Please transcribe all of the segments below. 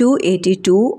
282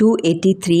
283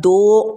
2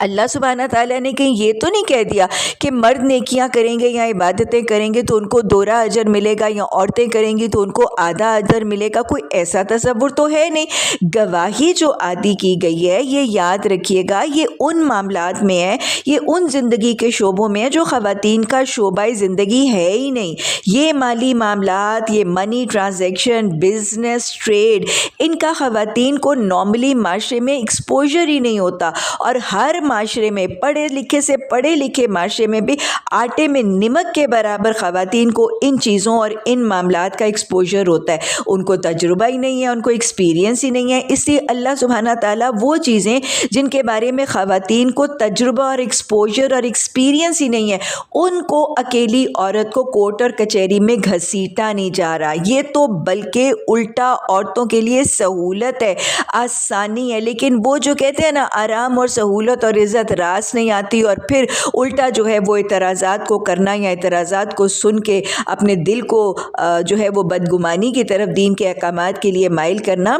اللہ سبحانہ تعالیٰ نے کہیں یہ تو نہیں کہہ دیا کہ مرد نیکیاں کریں گے یا عبادتیں کریں گے تو ان کو دوہرا اجر ملے گا یا عورتیں کریں گی تو ان کو آدھا اجر ملے گا. کوئی ایسا تصور تو ہے نہیں. گواہی جو عادی کی گئی ہے یہ یاد رکھیے گا یہ ان معاملات میں ہے, یہ ان زندگی کے شعبوں میں ہے جو خواتین کا شعبہ زندگی ہے ہی نہیں. یہ مالی معاملات, یہ منی ٹرانزیکشن, بزنس, ٹریڈ, ان کا خواتین کو نارملی معاشرے میں ایکسپوجر ہی نہیں ہوتا. اور ہر معاشرے میں, پڑھے لکھے سے پڑھے لکھے معاشرے میں بھی آٹے میں نمک کے برابر خواتین کو ان چیزوں اور ان معاملات کا ایکسپوجر ہوتا ہے. ان کو تجربہ ہی نہیں ہے, ان کو ایکسپیرینس ہی نہیں ہے. اس لیے اللہ سبحانہ تعالیٰ وہ چیزیں جن کے بارے میں خواتین کو تجربہ اور ایکسپوجر اور ایکسپیرینس ہی نہیں ہے, ان کو اکیلی عورت کو کورٹ اور کچہری میں گھسیٹا نہیں جا رہا. یہ تو بلکہ الٹا عورتوں کے لیے سہولت ہے, آسانی ہے. لیکن وہ جو کہتے ہیں نا آرام اور سہولت اور عزت راس نہیں آتی, اور پھر الٹا جو ہے وہ اعتراضات کو کرنا یا اعتراضات کو سن کے اپنے دل کو جو ہے وہ بدگمانی کی طرف دین کے احکامات کے لیے مائل کرنا.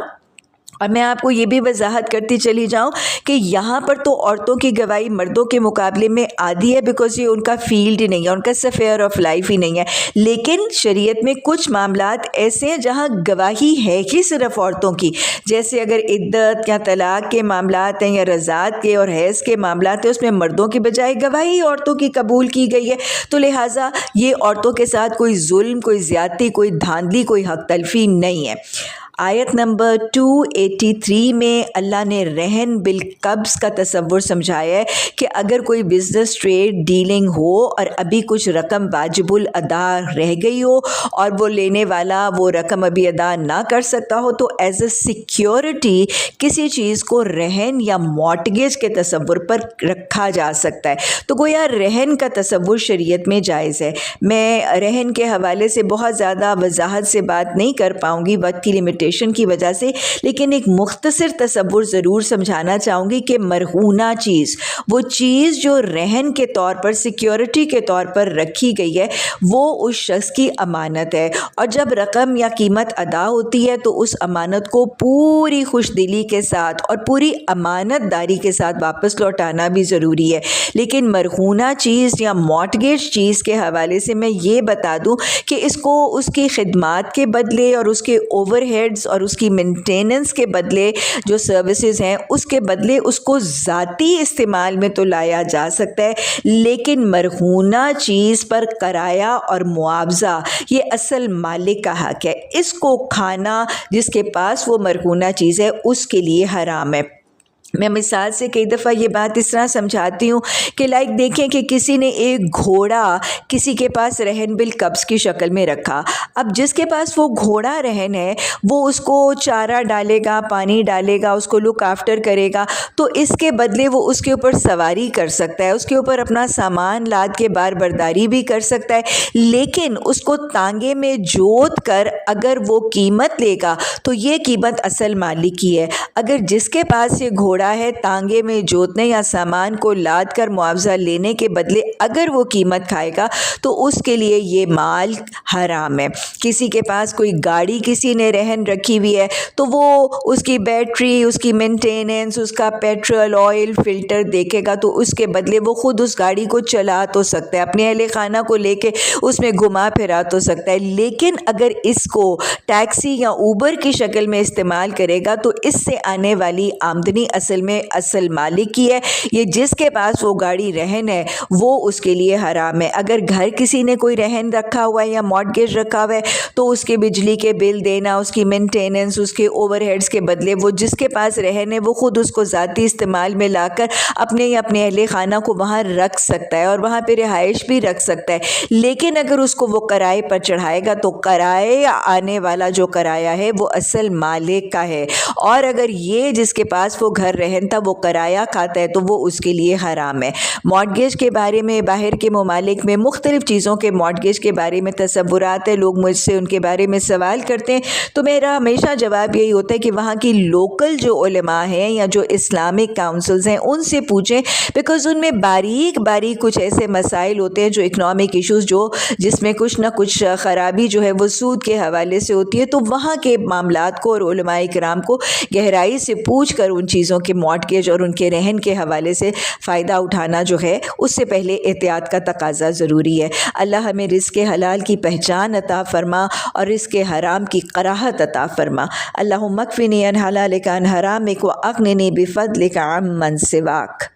اور میں آپ کو یہ بھی وضاحت کرتی چلی جاؤں کہ یہاں پر تو عورتوں کی گواہی مردوں کے مقابلے میں آدھی ہے بیکاز یہ ان کا فیلڈ ہی نہیں ہے, ان کا سفیر آف لائف ہی نہیں ہے. لیکن شریعت میں کچھ معاملات ایسے ہیں جہاں گواہی ہے ہی صرف عورتوں کی, جیسے اگر عدت یا طلاق کے معاملات ہیں یا رضاعت کے اور حیض کے معاملات ہیں, اس میں مردوں کی بجائے گواہی عورتوں کی قبول کی گئی ہے. تو لہٰذا یہ عورتوں کے ساتھ کوئی ظلم, کوئی زیادتی, کوئی دھاندلی, کوئی حق تلفی نہیں ہے. آیت نمبر 283 میں اللہ نے رہن بالقبض کا تصور سمجھایا ہے کہ اگر کوئی بزنس ٹریڈ ڈیلنگ ہو اور ابھی کچھ رقم واجب الادا رہ گئی ہو اور وہ لینے والا وہ رقم ابھی ادا نہ کر سکتا ہو تو ایز اے سیکیورٹی کسی چیز کو رہن یا مارٹگیج کے تصور پر رکھا جا سکتا ہے. تو گویا رہن کا تصور شریعت میں جائز ہے. میں رہن کے حوالے سے بہت زیادہ وضاحت سے بات نہیں کر پاؤں گی وقت کی لمیٹیشن کی وجہ سے, لیکن ایک مختصر تصور ضرور سمجھانا چاہوں گی کہ مرہونہ چیز, وہ چیز جو رہن کے طور پر سیکیورٹی کے طور پر رکھی گئی ہے, وہ اس شخص کی امانت ہے. اور جب رقم یا قیمت ادا ہوتی ہے تو اس امانت کو پوری خوش دلی کے ساتھ اور پوری امانت داری کے ساتھ واپس لوٹانا بھی ضروری ہے. لیکن مرہونہ چیز یا مارٹگیج چیز کے حوالے سے میں یہ بتا دوں کہ اس کو اس کی خدمات کے بدلے اور اس کے اوور ہیڈز اور اس کی مینٹیننس کے بدلے جو سروسز ہیں اس کے بدلے اس کو ذاتی استعمال میں تو لایا جا سکتا ہے, لیکن مرہونہ چیز پر کرایہ اور معاوضہ یہ اصل مالک کا حق ہے. اس کو کھانا جس کے پاس وہ مرہونہ چیز ہے اس کے لیے حرام ہے. میں مثال سے کئی دفعہ یہ بات اس طرح سمجھاتی ہوں کہ دیکھیں کہ کسی نے ایک گھوڑا کسی کے پاس رہن بالقبض کی شکل میں رکھا. اب جس کے پاس وہ گھوڑا رہن ہے وہ اس کو چارہ ڈالے گا, پانی ڈالے گا, اس کو لک آفٹر کرے گا, تو اس کے بدلے وہ اس کے اوپر سواری کر سکتا ہے, اس کے اوپر اپنا سامان لاد کے بار برداری بھی کر سکتا ہے. لیکن اس کو تانگے میں جوت کر اگر وہ قیمت لے گا تو یہ قیمت اصل مالک کی ہے. اگر جس کے پاس یہ گھوڑا ہے تانگے میں جوتنے یا سامان کو لاد کر معاوضہ لینے کے بدلے اگر وہ قیمت کھائے گا تو اس کے لیے یہ مال حرام ہے. کسی کے پاس کوئی گاڑی کسی نے رہن رکھی ہوئی ہے تو وہ اس کی بیٹری, اس کی مینٹیننس, اس کا پیٹرول, آئل, فلٹر دیکھے گا تو اس کے بدلے وہ خود اس گاڑی کو چلا تو سکتا ہے, اپنے اہل خانہ کو لے کے اس میں گھما پھرا تو سکتا ہے. لیکن اگر اس کو ٹیکسی یا اوبر کی شکل میں استعمال کرے گا تو اس سے آنے والی آمدنی اصل مالک کی ہے. یہ جس کے پاس وہ گاڑی رہن ہے وہ اس کے لیے حرام ہے. اگر گھر کسی نے کوئی رہن رکھا ہوا ہے یا مارٹگیج رکھا ہوا ہے تو اس کے بجلی کے بل دینا, اس کی مینٹیننس, اس کے اوور ہیڈز کے بدلے وہ جس کے پاس رہن ہے وہ خود اس کو ذاتی استعمال میں لا کر اپنے یا اپنے اہل خانہ کو وہاں رکھ سکتا ہے اور وہاں پہ رہائش بھی رکھ سکتا ہے. لیکن اگر اس کو وہ کرائے پر چڑھائے گا تو کرائے آنے والا جو کرایہ ہے وہ اصل مالک کا ہے. اور اگر یہ جس کے پاس وہ گھر رہن تھا وہ کرایہ کھاتا ہے تو وہ اس کے لیے حرام ہے. مارٹگیج کے بارے میں باہر کے ممالک میں مختلف چیزوں کے مارٹگیج کے بارے میں تصورات ہیں, لوگ مجھ سے ان کے بارے میں سوال کرتے ہیں تو میرا ہمیشہ جواب یہی ہوتا ہے کہ وہاں کی لوکل جو علماء ہیں یا جو اسلامک کاؤنسلز ہیں ان سے پوچھیں, بیکاز ان میں باریک کچھ ایسے مسائل ہوتے ہیں جو اکنامک ایشوز جس میں کچھ نہ کچھ خرابی جو ہے وہ سود کے حوالے سے ہوتی ہے. تو وہاں کے معاملات کو اور علماء کرام کو گہرائی سے پوچھ کر ان چیزوں کے مارٹگیج اور ان کے رہن کے حوالے سے فائدہ اٹھانا جو ہے اس سے پہلے احتیاط کا تقاضا ضروری ہے۔ اللہ ہمیں رزق حلال کی پہچان عطا فرما اور رزق حرام کی کراہت عطا فرما۔ اللہم اکفنی عن حلالک عن حرامک واغننی بفضلک عمن سواک۔